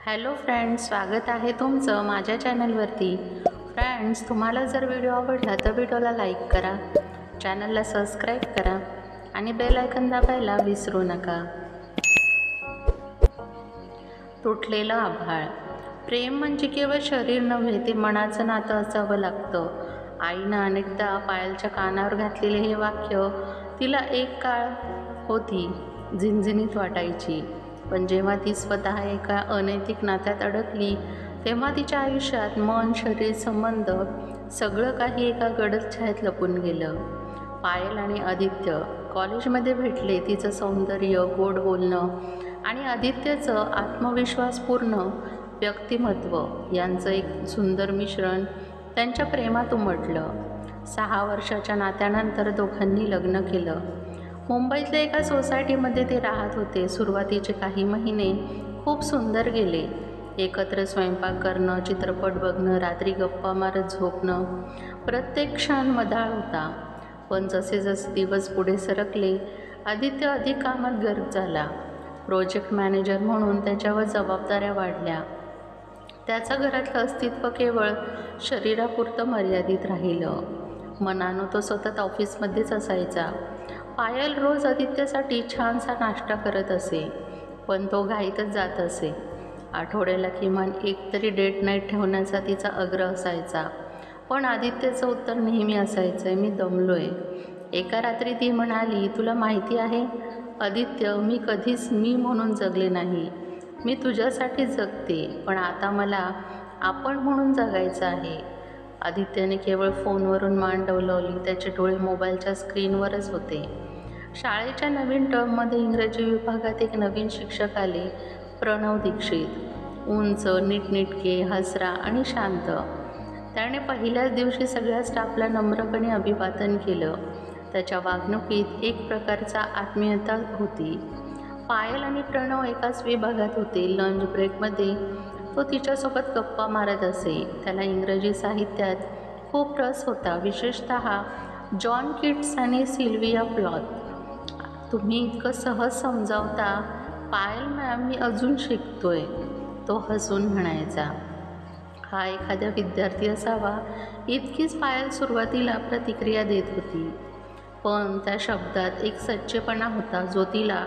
Hello friends, स्वागत आहे तुमचं माझ्या चॅनलवरती. फ्रेंड्स, तुम्हाला जर व्हिडिओ आवडला तर व्हिडिओला लाईक करा, चॅनलला सबस्क्राईब करा आणि बेल आयकॉन दाबायला विसरू नका. तुटलेलं आभाळ. प्रेम म्हणजे केवळ शरीर नव्हे, ते मनाचं नातं असावं लागतं. आईनं अनेकदा पायलच्या कानावर घातलेले हे वाक्य तिला एक काळ होती झिणझिणीत वाटायची. पण जेव्हा ती स्वतः एका अनैतिक नात्यात अडकली तेव्हा तिच्या आयुष्यात मन, शरीर, संबंध सगळं काही एका गडद छायेत लपून गेलं. पायल आणि आदित्य कॉलेजमध्ये भेटले. तिचं सौंदर्य, गोड बोलणं आणि आदित्यचं आत्मविश्वासपूर्ण व्यक्तिमत्व यांचं एक सुंदर मिश्रण त्यांच्या प्रेमात उमटलं. 6 वर्षाच्या नात्यानंतर दोघांनी लग्न केलं. मुंबईतल्या एका सोसायटीमध्ये ते राहत होते. सुरुवातीचे काही महिने खूप सुंदर गेले. एकत्र स्वयंपाक करणं, चित्रपट बघणं, रात्री गप्पा मारत झोपणं, प्रत्येक क्षण मधाळ होता. पण जसे जसे दिवस पुढे सरकले आदित्य अधिक कामात गर्क झाला. प्रोजेक्ट मॅनेजर म्हणून त्याच्यावर जबाबदाऱ्या वाढल्या. त्याचं घरातलं अस्तित्व केवळ शरीरापुरतं मर्यादित राहिलं. मनानं तो सतत ऑफिसमध्येच असायचा. पायल रोज आदित्यसाठी छानसा नाश्ता करत असे, पण तो घाईतच जात असे. आठवड्याला किमान एक तरी डेट नाईट ठेवण्याचा तिचा आग्रह असायचा. पण आदित्यचं उत्तर नेहमी असायचं, मी दमलोय. एका रात्री ती म्हणाली, तुला माहिती आहे आदित्य, मी कधीच मी म्हणून जगले नाही. मी तुझ्यासाठी जगते, पण आता मला आपण म्हणून जगायचं आहे. आदित्यने केवळ फोनवरून मान डोलावली. त्याचे डोळे मोबाईलच्या स्क्रीनवरच होते. शाळेच्या नवीन टर्ममध्ये इंग्रजी विभागात एक नवीन शिक्षक आले, प्रणव दीक्षित. उंच, नीटनेटके, हसरा आणि शांत. त्याने पहिल्याच दिवशी सगळ्या स्टाफला नम्रपणे अभिवादन केलं. त्याच्या वागणुकीत एक प्रकारचा आत्मीयता होती. पायल आणि प्रणव एकाच विभागात होते. लंच ब्रेकमध्ये तो तिच्यासोबत गप्पा मारत असे. त्याला इंग्रजी साहित्यात खूप रस होता, विशेषतः जॉन किट्स आणि सिल्व्हिया प्लॉथ. तुम्ही इतकं सहज समजावता पायल मॅम, मी अजून शिकतोय, तो हसून म्हणायचा. हा एखाद्या विद्यार्थी असावा इतकीच पायल सुरुवातीला प्रतिक्रिया देत होती. पण त्या शब्दात एक सच्चेपणा होता जो तिला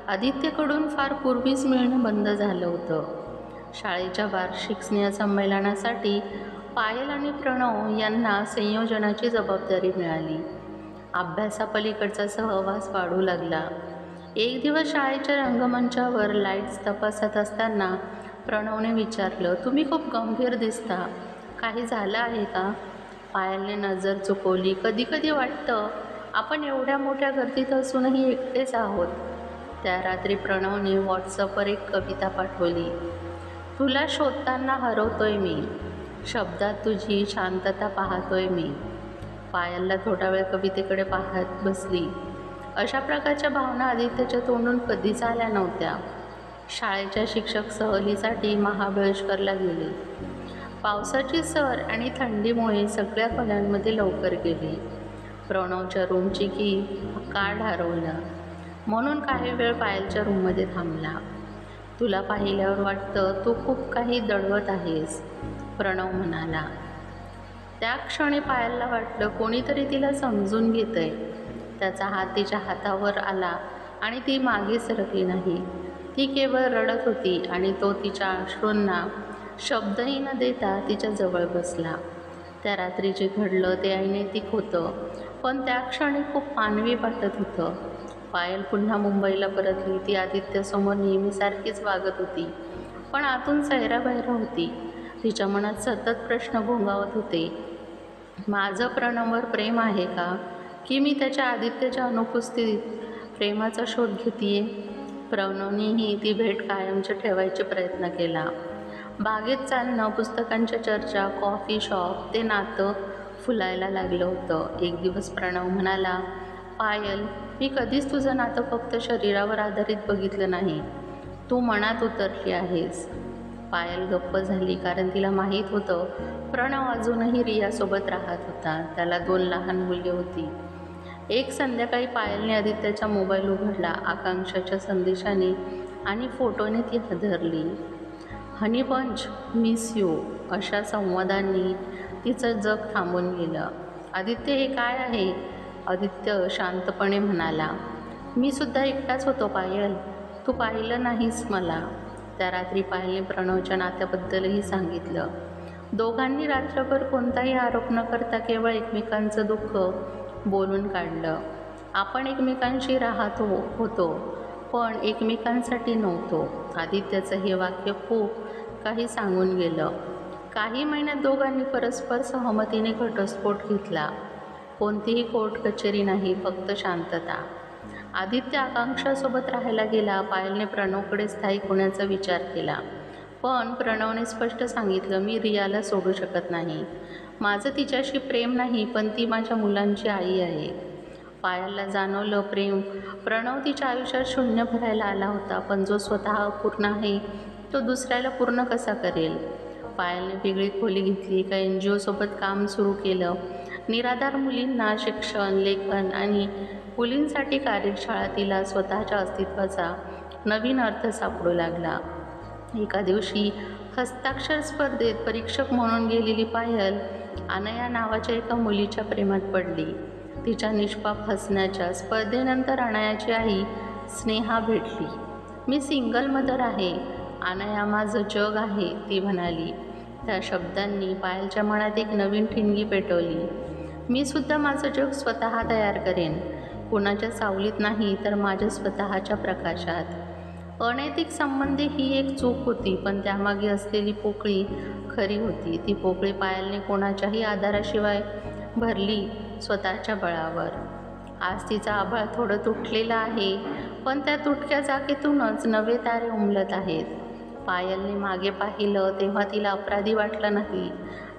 आदित्यकडून फार पूर्वीच मिळणं बंद झालं होतं. शाळेच्या वार्षिक स्नेहसंमेलनासाठी पायल आणि प्रणव यांना संयोजनाची जबाबदारी मिळाली. अभ्यासापलीकडचा सहवास वाढू लागला. एक दिवस शाळेच्या रंगमंचावर लाईट्स तपासत असताना प्रणवने विचारलं, तुम्ही खूप गंभीर दिसता, काही झालं आहे का? पायलने नजर चुकवली. कधी कधी वाटतं आपण एवढ्या मोठ्या गर्दीत असूनही एकटेच आहोत. त्या रात्री प्रणवने व्हॉट्सअपवर एक कविता पाठवली. तुला शोधताना हरवतोय मी, शब्दात तुझी शांतता पाहतोय मी. पायलला थोडा वेळ कवितेकडे पाहत बसली. अशा प्रकारच्या भावना आदित्यच्या तोंडून कधीच आल्या नव्हत्या. शाळेच्या शिक्षक सहलीसाठी महाबळेश्वरला गेले. पावसाची सर आणि थंडीमुळे सगळ्या खोल्यांमध्ये लवकर गेली. प्रणवच्या रूमची की कार्ड हरवलं, म्हणून काही वेळ पायलच्या रूममध्ये थांबला. तुला पाहिल्यावर वाटतं तू खूप काही दडवत आहेस, प्रणव म्हणाला. त्या क्षणी पायलला वाटलं कोणीतरी तिला समजून घेतंय. त्याचा हात तिच्या हातावर आला आणि ती मागे सरकली नाही. ती केवळ रडत होती आणि तो तिच्या अश्रूंना शब्दही न देता तिच्या जवळ बसला. त्या रात्री जे घडलं ते अनैतिक होतं, पण त्या क्षणी खूप मानवी वाटत होतं. पायल पुन्हा मुंबईला परतली. ती आदित्यसमोर नेहमीसारखीच वागत होती, पण आतून सैराभैरा होती. तिच्या मनात सतत प्रश्न घोंगावत होते. माझं प्रणववर प्रेम आहे का, की मी त्याच्या आदित्यच्या अनुपस्थितीत प्रेमाचा शोध घेतीये? प्रणवनेही ती भेट कायमची ठेवायचा प्रयत्न केला. बागेत चालणं, पुस्तकांच्या चर्चा, कॉफी शॉप, ते नातं फुलायला लागलं होतं. एक दिवस प्रणव म्हणाला, पायल, मी कधीच तुझं नातं फक्त शरीरावर आधारित बघितलं नाही, तू मनात उतरली आहेस. पायल गप्प झाली, कारण तिला माहीत होतं प्रणव अजूनही रियासोबत राहत होता. त्याला 2 लहान मुले होती. एक संध्याकाळी पायलने आदित्यचा मोबाईल उघडला. आकांक्षाच्या संदेशाने आणि फोटोने ती हादरली. हनी पंच, मिस यू अशा संवादांनी तिचं जग थांबून गेलं. आदित्य, हे काय आहे? आदित्य शांतपणे म्हणाला, मी सुद्धा एकटाच होतो पायल. तू पाहिलं नाहीस मला. त्या रात्री पायलने प्रणवच्या नात्याबद्दलही सांगितलं. दोघांनी रात्रभर कोणताही आरोप न करता केवळ एकमेकांचं दुःख बोलून काढलं. आपण एकमेकांशी राहत होतो, पण एकमेकांसाठी नव्हतो. आदित्यचं हे वाक्य खूप काही सांगून गेलं. काही महिन्यात दोघांनी परस्पर सहमतीने घटस्फोट घेतला. कोणतीही कोर्ट कचेरी नाही, फक्त शांतता. आदित्य आकांक्षासोबत राहायला गेला. पायलने प्रणवकडे स्थायिक होण्याचा विचार केला, पण प्रणवने स्पष्ट सांगितलं, मी रियाला सोडू शकत नाही. माझं तिच्याशी प्रेम नाही, पण ती माझ्या मुलांची आई आहे. पायलला जाणवलं, प्रणव तिच्या आयुष्यात शून्य भरायला आला होता, पण जो स्वतः अपूर्ण आहे तो दुसऱ्याला पूर्ण कसा करेल? पायलने वेगळी खोली घेतली. एका NGO सोबत काम सुरू केलं. निराधार मुलींना शिक्षण, लेखन आणि मुलींसाठी कार्यशाळा. तिला स्वतःच्या अस्तित्वाचा नवीन अर्थ सापडू लागला. एका दिवशी हस्ताक्षर स्पर्धेत परीक्षक म्हणून गेलेली पायल अनया नावाच्या एका मुलीच्या प्रेमात पडली. तिच्या निष्पाप हसण्याच्या स्पर्धेनंतर अनयाची आई स्नेहा भेटली. मी सिंगल मदर आहे, अनया माझं जग आहे, ती म्हणाली. त्या शब्दांनी पायलच्या मनात एक नवीन ठिणगी पेटवली. मी सुद्धा माझं जग स्वतः तयार करेन, कुणाच्या सावलीत नाही तर माझ्या स्वतःच्या प्रकाशात. अनैतिक संबंधी ही एक चूक होती, पण त्यामागे असलेली पोकळी खरी होती. ती पोकळी पायलने कोणाच्याही आधाराशिवाय भरली, स्वतःच्या बळावर. आज तिचा आभाळ थोडं तुटलेलं आहे, पण त्या तुटक्या जागेतूनच नवे तारे उमलत आहेत. पायलने मागे पाहिलं तेव्हा तिला अपराधी वाटलं नाही.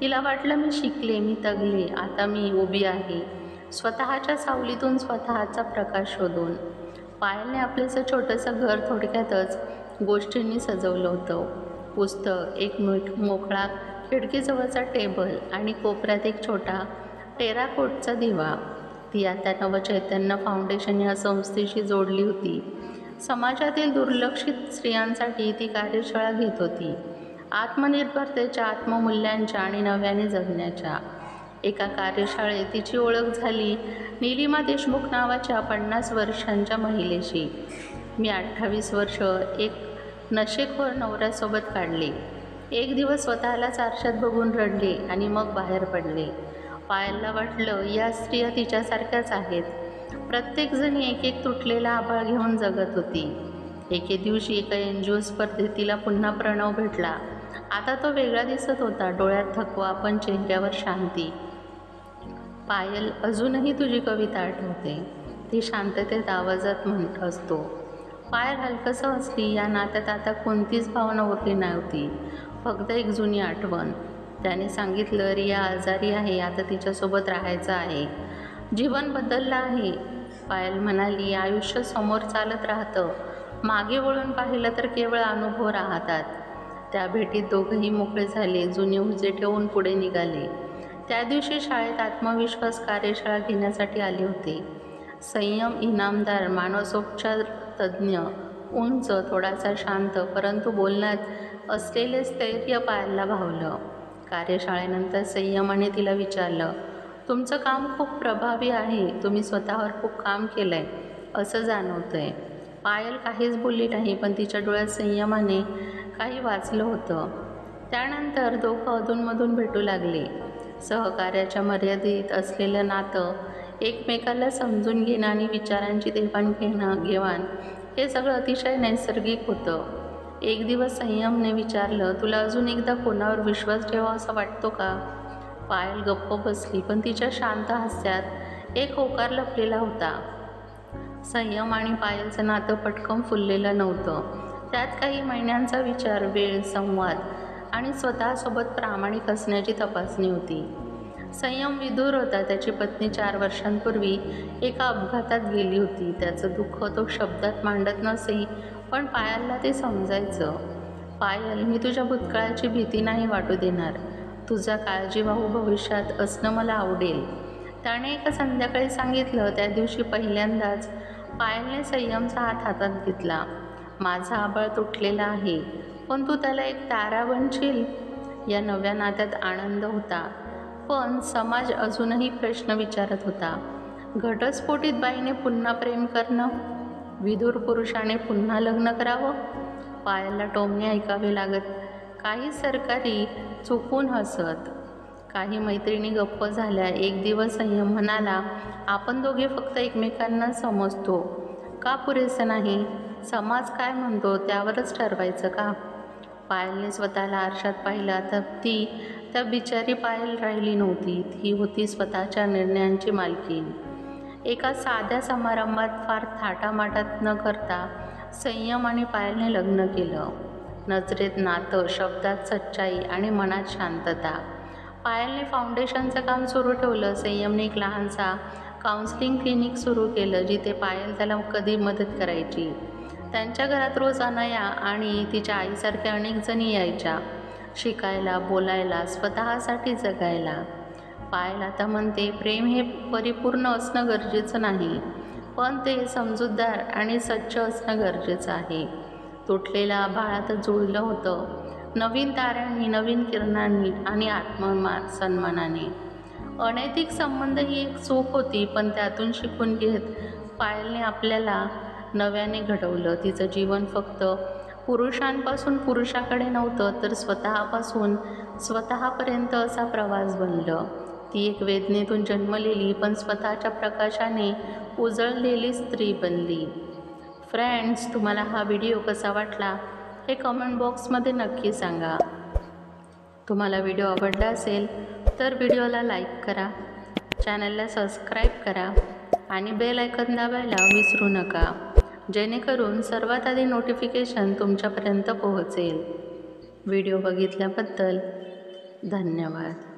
तिला वाटलं, मी शिकले, मी तगले, आता मी उभी आहे, स्वतःच्या सावलीतून स्वतःचा प्रकाश शोधून. पायलने आपलेचं छोटंसं घर थोडक्यातच गोष्टींनी सजवलं होतं. पुस्तक, एक मोकळा खिडकीजवळचा टेबल आणि कोपऱ्यात एक छोटा टेराकोटचा दिवा. ती आता नवचैतन्य फाउंडेशन या संस्थेशी जोडली होती. समाजातील दुर्लक्षित स्त्रियांसाठी ती कार्यशाळा घेत होती, आत्मनिर्भरतेच्या, आत्ममूल्यांच्या आणि नव्याने जगण्याच्या. एका कार्यशाळेत तिची ओळख झाली नीलिमा देशमुख नावाच्या 50 वर्षांच्या महिलेशी. मी 28 वर्ष एक नशेखोर नवऱ्यासोबत काढले. एक दिवस स्वतःलाच आरशात बघून रडले आणि मग बाहेर पडले. पायलला वाटलं, या स्त्रिया तिच्यासारख्याच आहेत. प्रत्येकजण एक एक तुटलेला आभाळ घेऊन जगत होती. एके दिवशी एका NGO स्पर्धेत तिला पुन्हा प्रणव भेटला. आता तो वेगळा दिसत होता, डोळ्यात थकवा पण चेहऱ्यावर शांती. पायल, अजूनही तुझी कविता आठवते, ती शांततेत आवाजात म्हणत असतो. पायल हलकसं हसली. या नात्यात आता कोणतीच भावना उरली नव्हती, फक्त एक जुनी आठवण. त्याने सांगितलं, रिया आजारी आहे, आता तिच्यासोबत राहायचं आहे. जीवन बदललं आहे. पायल म्हणाली, आयुष्य समोर चालत राहतं, मागे वळून पाहिलं तर केवळ अनुभव राहतात. त्या भेटीत दोघंही मोकळे झाले, जुने हुजे ठेवून पुढे निघाले. त्या दिवशी शाळेत आत्मविश्वास कार्यशाळा घेण्यासाठी आले होते. संयम इनामदार, मानसोपचार तज्ज्ञ, उंच, थोडासा शांत, परंतु बोलण्यात असलेले स्थैर्य पायलला भावलं. कार्यशाळेनंतर संयमाने तिला विचारलं, तुमचं काम खूप प्रभावी आहे, तुम्ही स्वतःवर खूप काम केलं आहे असं जाणवतंय. पायल काहीच बोलली नाही, पण तिच्या डोळ्यात संयमाने काही वाचलं होतं. त्यानंतर दोघं अधूनमधून भेटू लागले. सहकार्याच्या मर्यादित असलेलं नातं, एकमेकाला समजून घेणं आणि विचारांची देवाणघेवाण, हे सगळं अतिशय नैसर्गिक होतं. एक दिवस संयमने विचारलं, तुला अजून एकदा कोणावर विश्वास ठेवा असं वाटतो का? पायल गप्प बसली, पण तिच्या शांत हास्यात एक होकार लपलेला होता. संयम आणि पायलचं नातं पटकन फुललेलं नव्हतं. त्यात काही महिन्यांचा विचार, वेळ, संवाद आणि स्वतःसोबत प्रामाणिक असण्याची तपासणी होती. संयम विदूर होता. त्याची पत्नी 4 वर्षांपूर्वी एका अपघातात गेली होती. त्याचं दुःख तो शब्दात मांडत नसे, पण पायलला ते समजायचं. पायल, मी तुझ्या भूतकाळाची भीती नाही वाटू देणार. तुझा काळजीवाहू भविष्यात असणं मला आवडेल, त्याने एका संध्याकाळी सांगितलं. त्या दिवशी पहिल्यांदाच पायलने संयमचा हात हातात घेतला. माझा आभाळ तुटलेला आहे, पण तू त्याला एक तारा बनशील. या नव्या नात्यात आनंद होता, पण समाज अजूनही प्रश्न विचारत होता. घटस्फोटित बाईने पुन्हा प्रेम करणं, विधुर पुरुषाने पुन्हा लग्न करावं. पायलला टोमणे ऐकावे लागत. काही सरकारी चुकून हसत, काही मैत्रिणी गप्प झाल्या. एक दिवस संयम म्हणाला, आपण दोघे फक्त एकमेकांना समजतो का पुरेसं नाही? समाज काय म्हणतो त्यावरच ठरवायचं का? पायलने स्वतःला आरशात पाहिला तर त्या बिचारी पायल राहिली नव्हती. ती होती स्वतःच्या निर्णयांची मालकीण. एका साध्या समारंभात फार थाटामाटात न करता संयम आणि पायलने लग्न केलं. नजरेत नातं, शब्दात सच्चाई आणि मनात शांतता. पायलने फाउंडेशनचं काम सुरू ठेवलं. संयमने एक लहानसा काउन्सिलिंग क्लिनिक सुरू केलं, जिथे पायल त्याला कधी मदत करायची. त्यांच्या घरात रोज अनया आणि तिच्या आईसारख्या अनेक जणी यायच्या, शिकायला, बोलायला, स्वतःसाठी जगायला. पायल आता म्हणते, प्रेम हे परिपूर्ण असणं गरजेचं नाही, पण ते समजूतदार आणि सच्च असणं गरजेचं आहे. तुटलेलं आभाळात जुळलं होतं, नवीन ताऱ्यांनी, नवीन किरणांनी आणि आत्मसन्मानाने. अनैतिक संबंध ही एक चूक होती, पण त्यातून शिकून घेत पायलने आपल्याला नव्याने घडवलं. तिचं जीवन फक्त पुरुषांपासून पुरुषाकडे नव्हतं, तर स्वतःपासून स्वतःपर्यंत असा प्रवास बनलं. ती एक वेदनेतून जन्मलेली पण स्वतःच्या प्रकाशाने उजळलेली स्त्री बनली. फ्रेंड्स, तुम्हाला हा व्हिडिओ कसा वाटला हे कमेंट बॉक्समध्ये नक्की सांगा. तुम्हाला व्हिडिओ आवडला असेल तर व्हिडिओला लाईक करा, चॅनलला सबस्क्राईब करा आणि बेल आयकॉन दाबायला विसरू नका, जेणेकरून सर्वात आधी नोटिफिकेशन तुमच्यापर्यंत पोहोचेल. व्हिडिओ बघितल्याबद्दल धन्यवाद.